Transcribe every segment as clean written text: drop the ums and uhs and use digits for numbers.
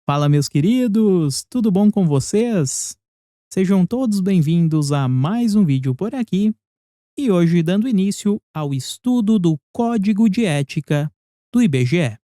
Fala, meus queridos, tudo bom com vocês? Sejam todos bem-vindos a mais um vídeo por aqui e hoje dando início ao estudo do Código de Ética do IBGE.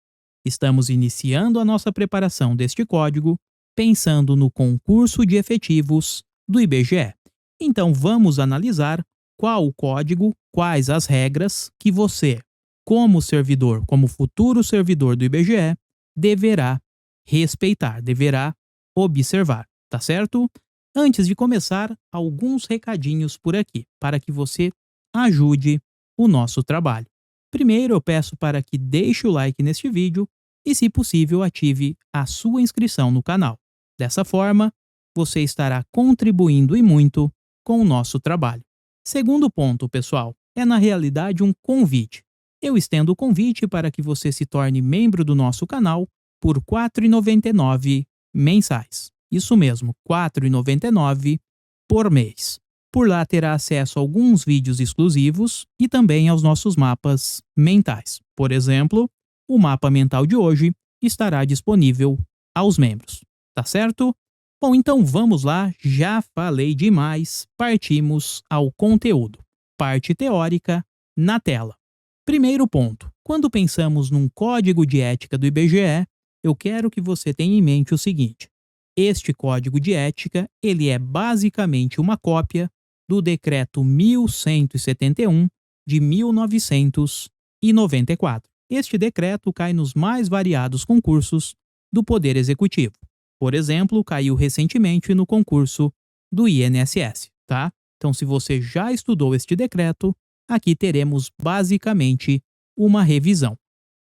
Estamos iniciando a nossa preparação deste código pensando no concurso de efetivos do IBGE. Então vamos analisar qual o código, quais as regras que você, como servidor, como futuro servidor do IBGE, deverá respeitar, deverá observar, tá certo? Antes de começar, alguns recadinhos por aqui, para que você ajude o nosso trabalho. Primeiro, eu peço para que deixe o like neste vídeo e, se possível, ative a sua inscrição no canal. Dessa forma, você estará contribuindo e muito com o nosso trabalho. Segundo ponto, pessoal, é na realidade um convite. Eu estendo o convite para que você se torne membro do nosso canal por R$ 4,99 mensais. Isso mesmo, R$ 4,99 por mês. Por lá terá acesso a alguns vídeos exclusivos e também aos nossos mapas mentais. Por exemplo, o mapa mental de hoje estará disponível aos membros. Tá certo? Bom, então vamos lá, já falei demais, partimos ao conteúdo. Parte teórica na tela. Primeiro ponto, quando pensamos num código de ética do IBGE, eu quero que você tenha em mente o seguinte: este código de ética, ele é basicamente uma cópia do decreto 1171 de 1994. Este decreto cai nos mais variados concursos do Poder Executivo. Por exemplo, caiu recentemente no concurso do INSS, tá? Então, se você já estudou este decreto, aqui teremos basicamente uma revisão.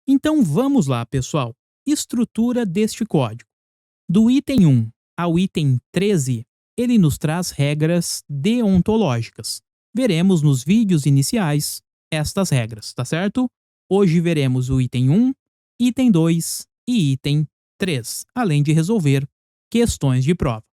Então, vamos lá, pessoal. Estrutura deste código. Do item 1 ao item 13, ele nos traz regras deontológicas. Veremos nos vídeos iniciais estas regras, tá certo? Hoje veremos o item 1, item 2 e item 3, além de resolver questões de prova.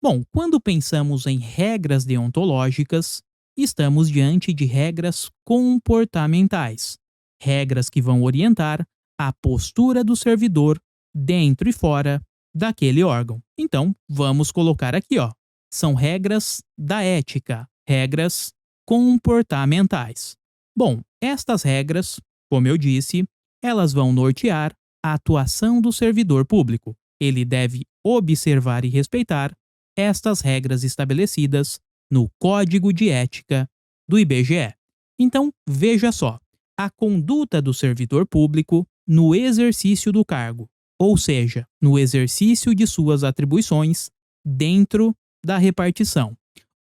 Bom, quando pensamos em regras deontológicas, estamos diante de regras comportamentais, regras que vão orientar a postura do servidor dentro e fora daquele órgão. Então, vamos colocar aqui, ó. São regras da ética, regras comportamentais. Bom, estas regras, como eu disse, elas vão nortear a atuação do servidor público. Ele deve observar e respeitar estas regras estabelecidas no Código de Ética do IBGE. Então, veja só, a conduta do servidor público no exercício do cargo, ou seja, no exercício de suas atribuições dentro da repartição,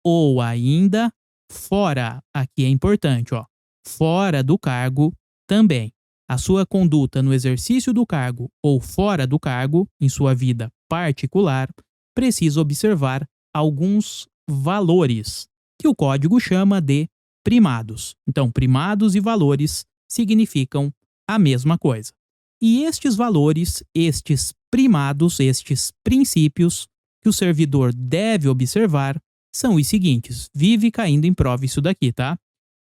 ou ainda fora, aqui é importante, ó, fora do cargo também. A sua conduta no exercício do cargo ou fora do cargo, em sua vida particular, precisa observar alguns valores, que o código chama de primados. Então, primados e valores significam a mesma coisa. E estes valores, estes primados, estes princípios que o servidor deve observar são os seguintes. Vive caindo em prova isso daqui, tá?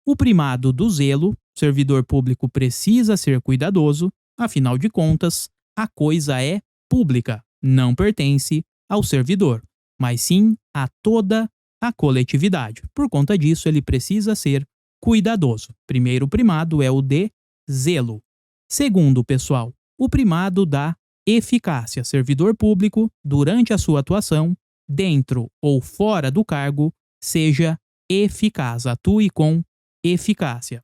O primado do zelo, o servidor público precisa ser cuidadoso, afinal de contas, a coisa é pública, não pertence ao servidor, mas sim a toda a coletividade. Por conta disso, ele precisa ser cuidadoso. Primeiro primado é o de zelo. Segundo, pessoal, o primado da eficácia. Servidor público, durante a sua atuação, dentro ou fora do cargo, seja eficaz, atue com eficácia.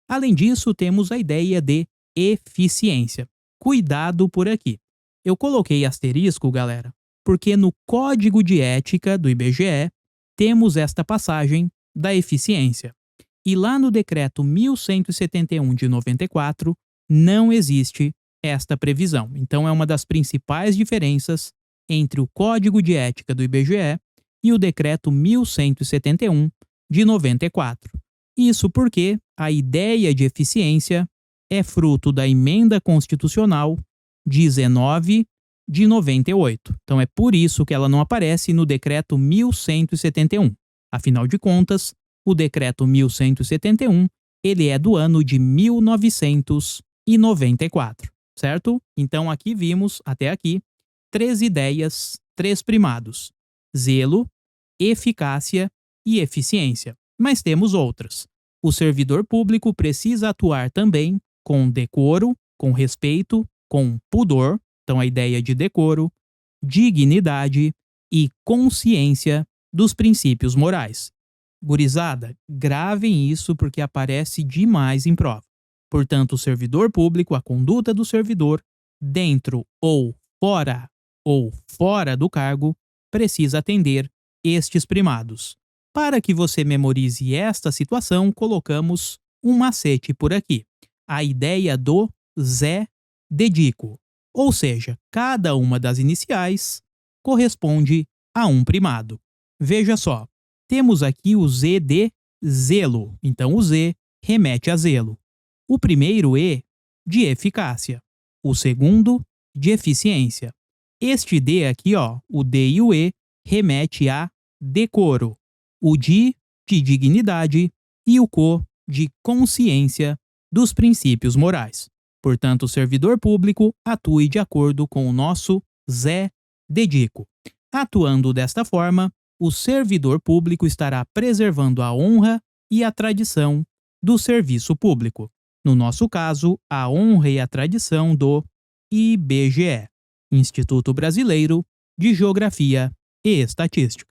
Além disso, temos a ideia de eficiência. Cuidado por aqui. Eu coloquei asterisco, galera, porque no Código de Ética do IBGE temos esta passagem da eficiência. E lá no decreto 1171 de 94 não existe esta previsão. Então é uma das principais diferenças entre o Código de Ética do IBGE e o decreto 1171 de 94. Isso porque a ideia de eficiência é fruto da Emenda Constitucional 19 de 98. Então é por isso que ela não aparece no decreto 1171. Afinal de contas, o decreto 1171, ele é do ano de 1994, certo? Então aqui vimos, até aqui, três ideias, três primados: zelo, eficácia e eficiência. Mas temos outras. O servidor público precisa atuar também com decoro, com respeito, com pudor, então a ideia de decoro, dignidade e consciência dos princípios morais. Gurizada, gravem isso porque aparece demais em prova. Portanto, o servidor público, a conduta do servidor, dentro ou fora do cargo, precisa atender estes primados. Para que você memorize esta situação, colocamos um macete por aqui. A ideia do Zé Dedico. Ou seja, cada uma das iniciais corresponde a um primado. Veja só, temos aqui o Z de zelo, então o Z remete a zelo. O primeiro E de eficácia, o segundo de eficiência. Este D aqui, ó, o D e o E, remete a decoro, o de dignidade e o co de consciência dos princípios morais. Portanto, o servidor público atue de acordo com o nosso Zé Dedico. Atuando desta forma, o servidor público estará preservando a honra e a tradição do serviço público. No nosso caso, a honra e a tradição do IBGE, Instituto Brasileiro de Geografia e Estatística.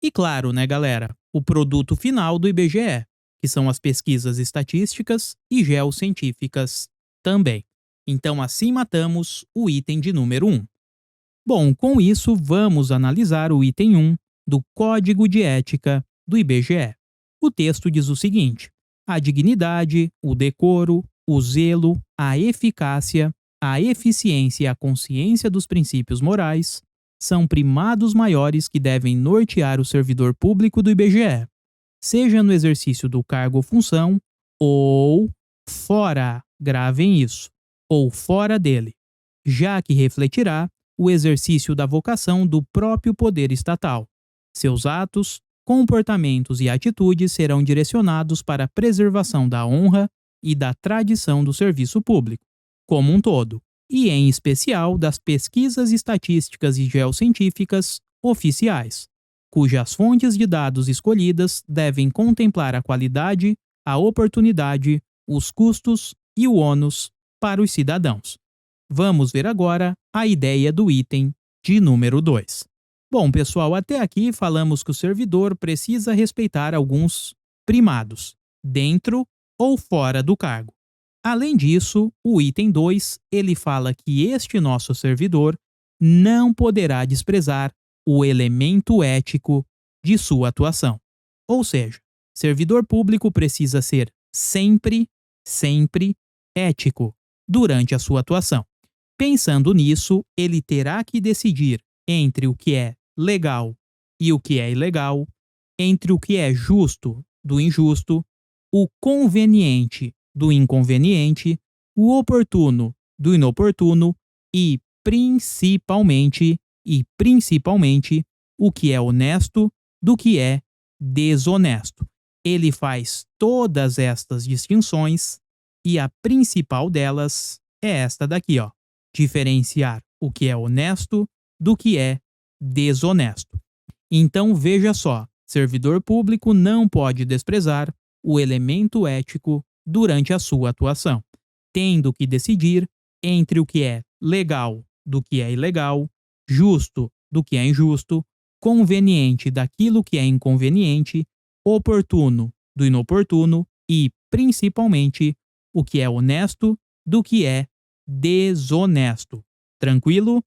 E claro, né, galera, o produto final do IBGE, que são as pesquisas estatísticas e geocientíficas também. Então, assim matamos o item de número 1. Bom, com isso, vamos analisar o item 1 do Código de Ética do IBGE. O texto diz o seguinte: a dignidade, o decoro, o zelo, a eficácia, a eficiência e a consciência dos princípios morais são primados maiores que devem nortear o servidor público do IBGE, seja no exercício do cargo ou função, ou fora, gravem isso, ou fora dele, já que refletirá o exercício da vocação do próprio poder estatal. Seus atos, comportamentos e atitudes serão direcionados para a preservação da honra e da tradição do serviço público, como um todo, e em especial das pesquisas estatísticas e geocientíficas oficiais, cujas fontes de dados escolhidas devem contemplar a qualidade, a oportunidade, os custos e o ônus para os cidadãos. Vamos ver agora a ideia do item de número 2. Bom, pessoal, até aqui falamos que o servidor precisa respeitar alguns primados, dentro ou fora do cargo. Além disso, o item 2, ele fala que este nosso servidor não poderá desprezar o elemento ético de sua atuação. Ou seja, servidor público precisa ser sempre ético durante a sua atuação. Pensando nisso, ele terá que decidir entre o que é legal e o que é ilegal, entre o que é justo do injusto, o conveniente do inconveniente, o oportuno do inoportuno e, principalmente, o que é honesto do que é desonesto. Ele faz todas estas distinções e a principal delas é esta daqui, ó: diferenciar o que é honesto do que é desonesto. Então veja só, servidor público não pode desprezar o elemento ético durante a sua atuação, tendo que decidir entre o que é legal do que é ilegal, justo do que é injusto, conveniente daquilo que é inconveniente, oportuno do inoportuno e, principalmente, o que é honesto do que é desonesto. Tranquilo?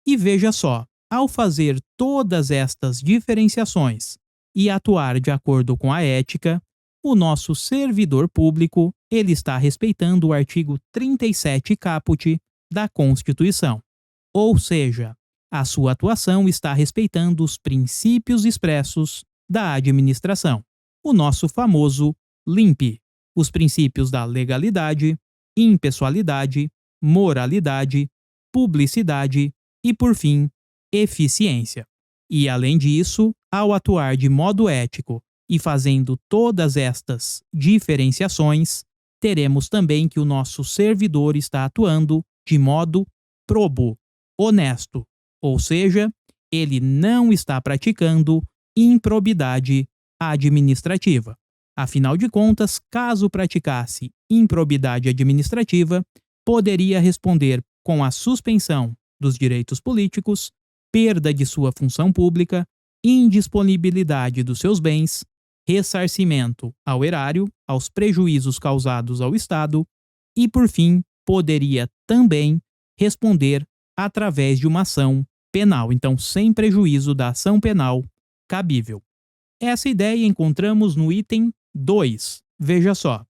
E veja só, ao fazer todas estas diferenciações e atuar de acordo com a ética, o nosso servidor público ele está respeitando o artigo 37 caput da Constituição. Ou seja, a sua atuação está respeitando os princípios expressos da administração, o nosso famoso LIMP, os princípios da legalidade, impessoalidade, moralidade, publicidade e, por fim, eficiência. E, além disso, ao atuar de modo ético e fazendo todas estas diferenciações, teremos também que o nosso servidor está atuando de modo probo, honesto, ou seja, ele não está praticando improbidade administrativa. Afinal de contas, caso praticasse improbidade administrativa, poderia responder com a suspensão dos direitos políticos, perda de sua função pública, indisponibilidade dos seus bens, ressarcimento ao erário, aos prejuízos causados ao Estado e, por fim, poderia também responder através de uma ação penal, então sem prejuízo da ação penal cabível. Essa ideia encontramos no item 2. Veja só.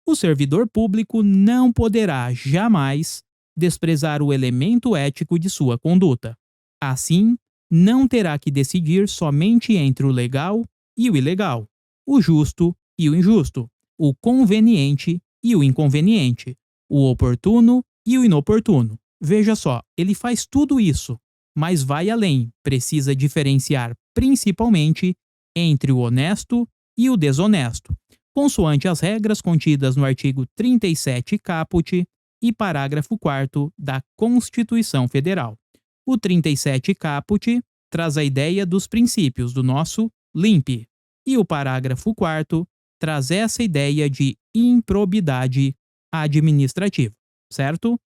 O servidor público não poderá jamais desprezar o elemento ético de sua conduta. Assim, não terá que decidir somente entre o legal e o ilegal, o justo e o injusto, o conveniente e o inconveniente, o oportuno e o inoportuno. Veja só, ele faz tudo isso, mas vai além, precisa diferenciar principalmente entre o honesto e o desonesto, consoante as regras contidas no artigo 37 caput e parágrafo 4º da Constituição Federal. O 37 caput traz a ideia dos princípios do nosso LIMP, e o parágrafo 4º traz essa ideia de improbidade administrativa, certo?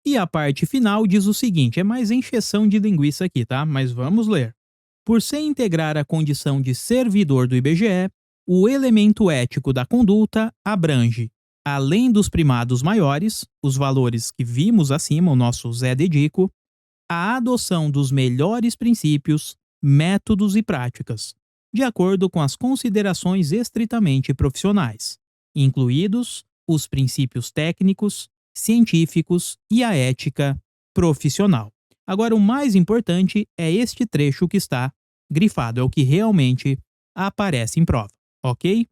E a parte final diz o seguinte, é mais encheção de linguiça aqui, tá? Mas vamos ler. Por se integrar a condição de servidor do IBGE, o elemento ético da conduta abrange, além dos primados maiores, os valores que vimos acima, o nosso Zé Dedico, a adoção dos melhores princípios, métodos e práticas, de acordo com as considerações estritamente profissionais, incluídos os princípios técnicos, científicos e a ética profissional. Agora, o mais importante é este trecho que está grifado, é o que realmente aparece em prova, ok?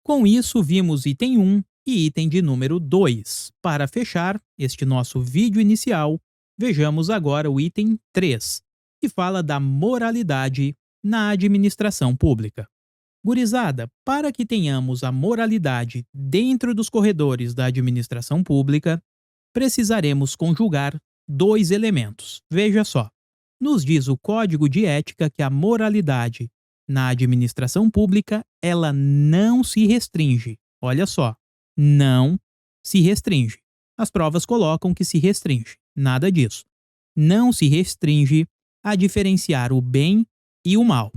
Com isso, vimos item 1 e item de número 2. Para fechar este nosso vídeo inicial, vejamos agora o item 3, que fala da moralidade na administração pública. Gurizada, para que tenhamos a moralidade dentro dos corredores da administração pública, precisaremos conjugar dois elementos. Veja só, nos diz o Código de Ética que a moralidade na administração pública, ela não se restringe. Olha só, não se restringe. As provas colocam que se restringe. Nada disso. Não se restringe a diferenciar o bem e o mal.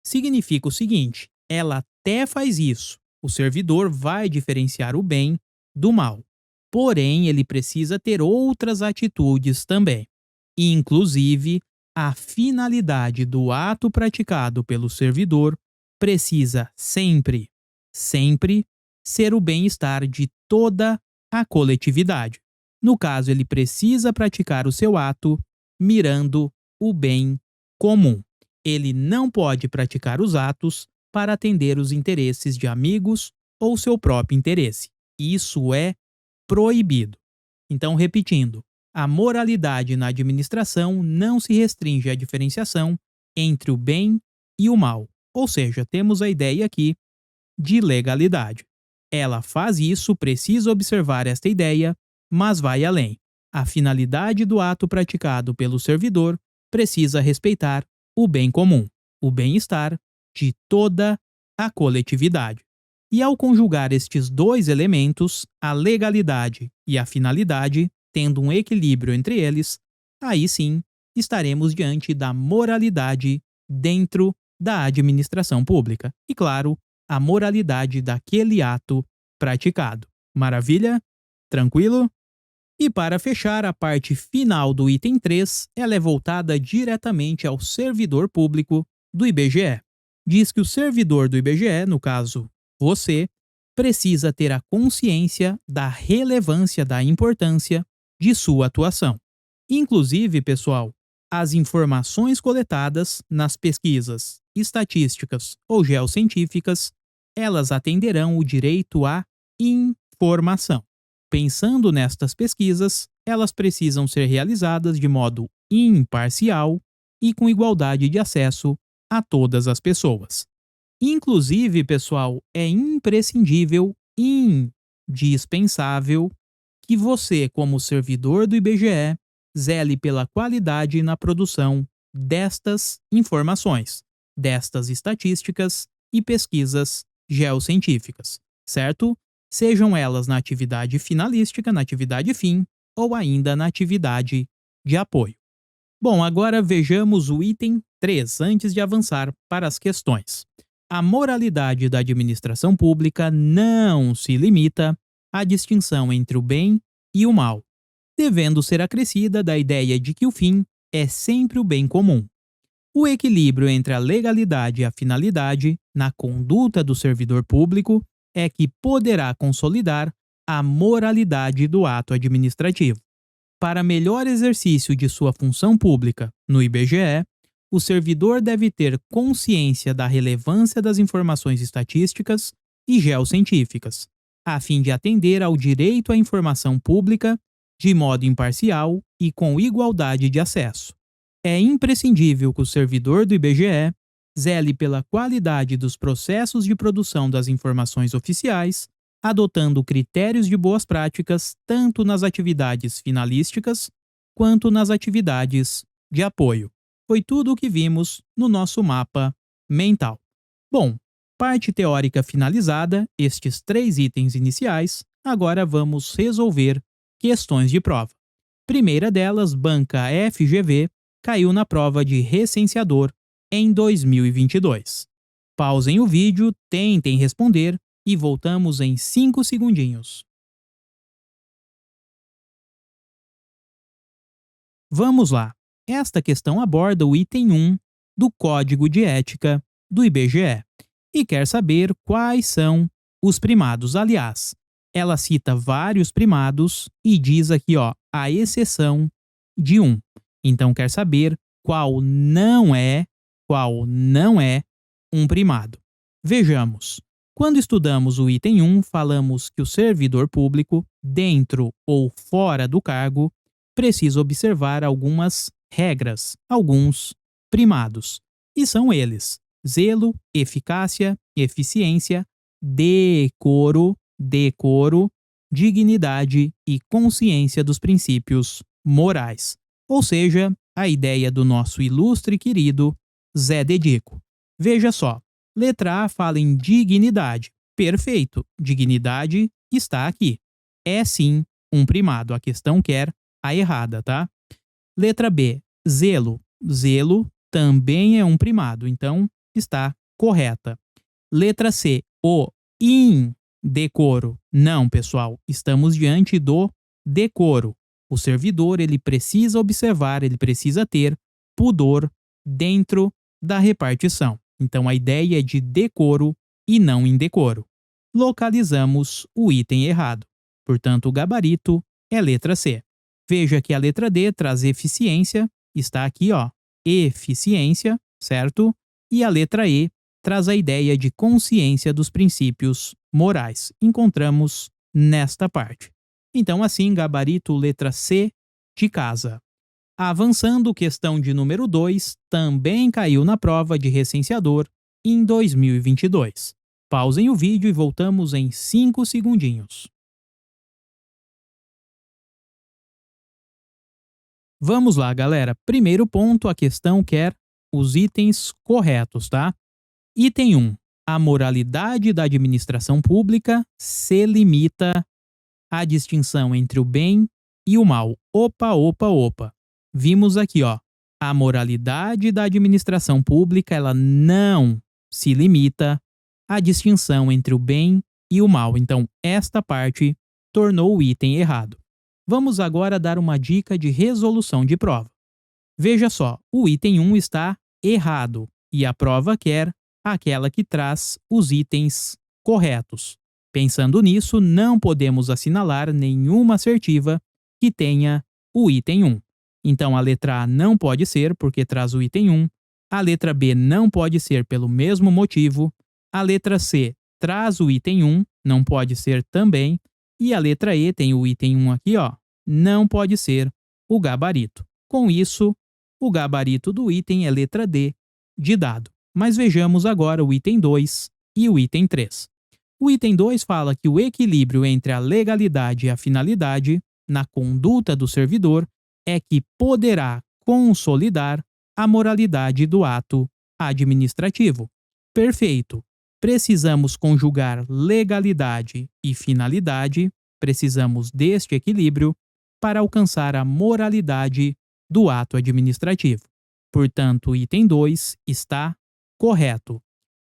Significa o seguinte, ela até faz isso. O servidor vai diferenciar o bem do mal. Porém, ele precisa ter outras atitudes também. Inclusive, a finalidade do ato praticado pelo servidor precisa sempre ser o bem-estar de toda a coletividade. No caso, ele precisa praticar o seu ato mirando o bem comum. Ele não pode praticar os atos para atender os interesses de amigos ou seu próprio interesse. Isso é proibido. Então, repetindo, a moralidade na administração não se restringe à diferenciação entre o bem e o mal. Ou seja, temos a ideia aqui de legalidade. Ela faz isso, precisa observar esta ideia, mas vai além. A finalidade do ato praticado pelo servidor precisa respeitar o bem comum, o bem-estar de toda a coletividade. E ao conjugar estes dois elementos, a legalidade e a finalidade, tendo um equilíbrio entre eles, aí sim estaremos diante da moralidade dentro da administração pública. E claro, a moralidade daquele ato praticado. Maravilha? Tranquilo? E para fechar, a parte final do item 3, ela é voltada diretamente ao servidor público do IBGE. Diz que o servidor do IBGE, no caso você, precisa ter a consciência da relevância, da importância de sua atuação. Inclusive, pessoal, as informações coletadas nas pesquisas estatísticas ou geocientíficas, elas atenderão o direito à informação. Pensando nestas pesquisas, elas precisam ser realizadas de modo imparcial e com igualdade de acesso a todas as pessoas. Inclusive, pessoal, é imprescindível, indispensável, que você, como servidor do IBGE, zele pela qualidade na produção destas informações, destas estatísticas e pesquisas geocientíficas, certo? Sejam elas na atividade finalística, na atividade fim ou ainda na atividade de apoio. Bom, agora vejamos o item 3 antes de avançar para as questões. A moralidade da administração pública não se limita à distinção entre o bem e o mal, devendo ser acrescida da ideia de que o fim é sempre o bem comum. O equilíbrio entre a legalidade e a finalidade na conduta do servidor público é que poderá consolidar a moralidade do ato administrativo. Para melhor exercício de sua função pública no IBGE, o servidor deve ter consciência da relevância das informações estatísticas e geocientíficas, a fim de atender ao direito à informação pública de modo imparcial e com igualdade de acesso. É imprescindível que o servidor do IBGE zele pela qualidade dos processos de produção das informações oficiais, adotando critérios de boas práticas tanto nas atividades finalísticas quanto nas atividades de apoio. Foi tudo o que vimos no nosso mapa mental. Bom, parte teórica finalizada, estes 3 itens iniciais, agora vamos resolver questões de prova. Primeira delas, banca FGV, caiu na prova de recenseador em 2022. Pausem o vídeo, tentem responder e voltamos em 5 segundinhos. Vamos lá. Esta questão aborda o item 1 do Código de Ética do IBGE e quer saber quais são os primados. Aliás, ela cita vários primados e diz aqui, a exceção de um. Então quer saber qual não é um primado. Vejamos. Quando estudamos o item 1, falamos que o servidor público, dentro ou fora do cargo, precisa observar algumas regras, alguns primados. E são eles: zelo, eficácia, eficiência, decoro, dignidade e consciência dos princípios morais. Ou seja, a ideia do nosso ilustre e querido Zé Dedico. Veja só, letra A fala em dignidade. Perfeito, dignidade está aqui. É sim um primado, a questão quer a errada, tá? Letra B, zelo. Zelo também é um primado, então está correta. Letra C, o indecoro. Não, pessoal, estamos diante do decoro. O servidor, ele precisa observar, ele precisa ter pudor dentro da repartição. Então a ideia é de decoro e não indecoro. Localizamos o item errado. Portanto, o gabarito é letra C. Veja que a letra D traz eficiência, está aqui, eficiência, certo? E a letra E traz a ideia de consciência dos princípios morais. Encontramos nesta parte. Então, assim, gabarito letra C de casa. Avançando, questão de número 2 também caiu na prova de recenseador em 2022. Pausem o vídeo e voltamos em 5 segundinhos. Vamos lá, galera. Primeiro ponto, a questão quer os itens corretos, tá? Item 1. A moralidade da administração pública se limita à distinção entre o bem e o mal. Opa. Vimos aqui, a moralidade da administração pública, ela não se limita à distinção entre o bem e o mal. Então, esta parte tornou o item errado. Vamos agora dar uma dica de resolução de prova. Veja só, o item 1 está errado e a prova quer aquela que traz os itens corretos. Pensando nisso, não podemos assinalar nenhuma assertiva que tenha o item 1. Então a letra A não pode ser porque traz o item 1, a letra B não pode ser pelo mesmo motivo, a letra C traz o item 1, não pode ser também, e a letra E tem o item 1 aqui, não pode ser o gabarito. Com isso, o gabarito do item é letra D de dado. Mas vejamos agora o item 2 e o item 3. O item 2 fala que o equilíbrio entre a legalidade e a finalidade na conduta do servidor é que poderá consolidar a moralidade do ato administrativo. Perfeito. Precisamos conjugar legalidade e finalidade, precisamos deste equilíbrio para alcançar a moralidade do ato administrativo. Portanto, o item 2 está correto.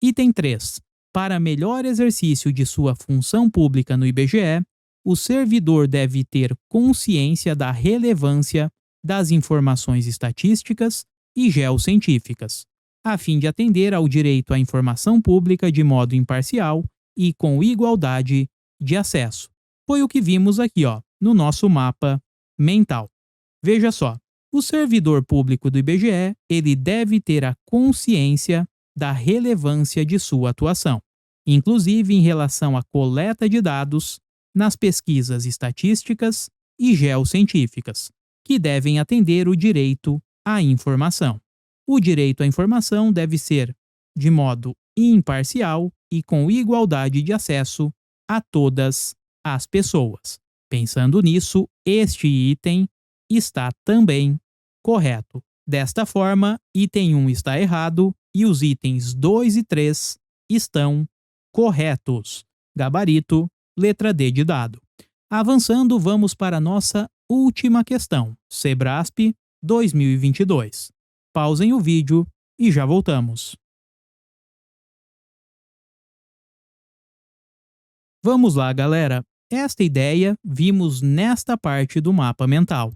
Item 3. Para melhor exercício de sua função pública no IBGE, o servidor deve ter consciência da relevância das informações estatísticas e geocientíficas, a fim de atender ao direito à informação pública de modo imparcial e com igualdade de acesso. Foi o que vimos aqui, no nosso mapa mental. Veja só, o servidor público do IBGE, ele deve ter a consciência da relevância de sua atuação, inclusive em relação à coleta de dados nas pesquisas estatísticas e geocientíficas, que devem atender o direito à informação. O direito à informação deve ser de modo imparcial e com igualdade de acesso a todas as pessoas. Pensando nisso, este item está também correto. Desta forma, item 1 está errado e os itens 2 e 3 estão corretos. Gabarito, letra D de dado. Avançando, vamos para a nossa última questão, Sebrasp 2022. Pausem o vídeo e já voltamos. Vamos lá, galera. Esta ideia vimos nesta parte do mapa mental.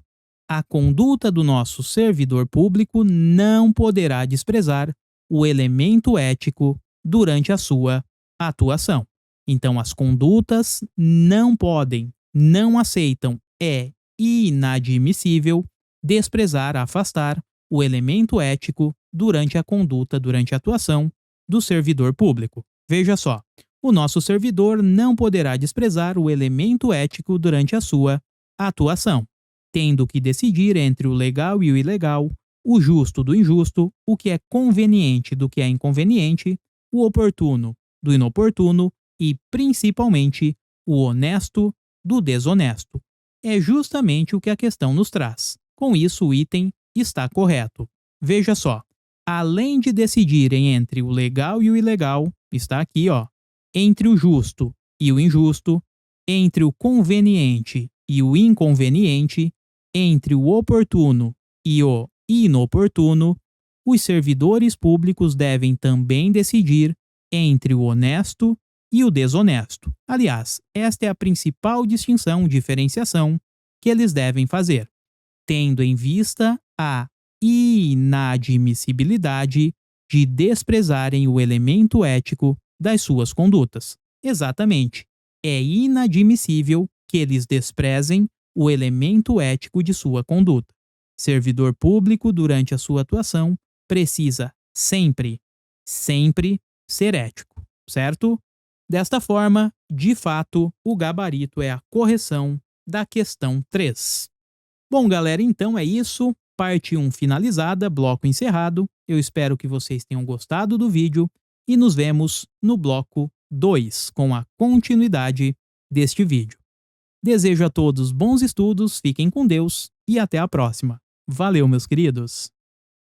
A conduta do nosso servidor público não poderá desprezar o elemento ético durante a sua atuação. Então, as condutas não podem, não aceitam, é inadmissível desprezar, afastar o elemento ético durante a conduta, durante a atuação do servidor público. Veja só, o nosso servidor não poderá desprezar o elemento ético durante a sua atuação, tendo que decidir entre o legal e o ilegal, o justo do injusto, o que é conveniente do que é inconveniente, o oportuno do inoportuno e, principalmente, o honesto do desonesto. É justamente o que a questão nos traz. Com isso, o item está correto. Veja só, além de decidirem entre o legal e o ilegal, está aqui, entre o justo e o injusto, entre o conveniente e o inconveniente, entre o oportuno e o inoportuno, os servidores públicos devem também decidir entre o honesto e o desonesto. Aliás, esta é a principal distinção, diferenciação que eles devem fazer, tendo em vista a inadmissibilidade de desprezarem o elemento ético das suas condutas. Exatamente, é inadmissível que eles desprezem o elemento ético de sua conduta. Servidor público, durante a sua atuação, precisa sempre ser ético, certo? Desta forma, de fato, o gabarito é a correção da questão 3. Bom, galera, então é isso. Parte 1 finalizada, bloco encerrado. Eu espero que vocês tenham gostado do vídeo e nos vemos no bloco 2, com a continuidade deste vídeo. Desejo a todos bons estudos, fiquem com Deus e até a próxima. Valeu, meus queridos!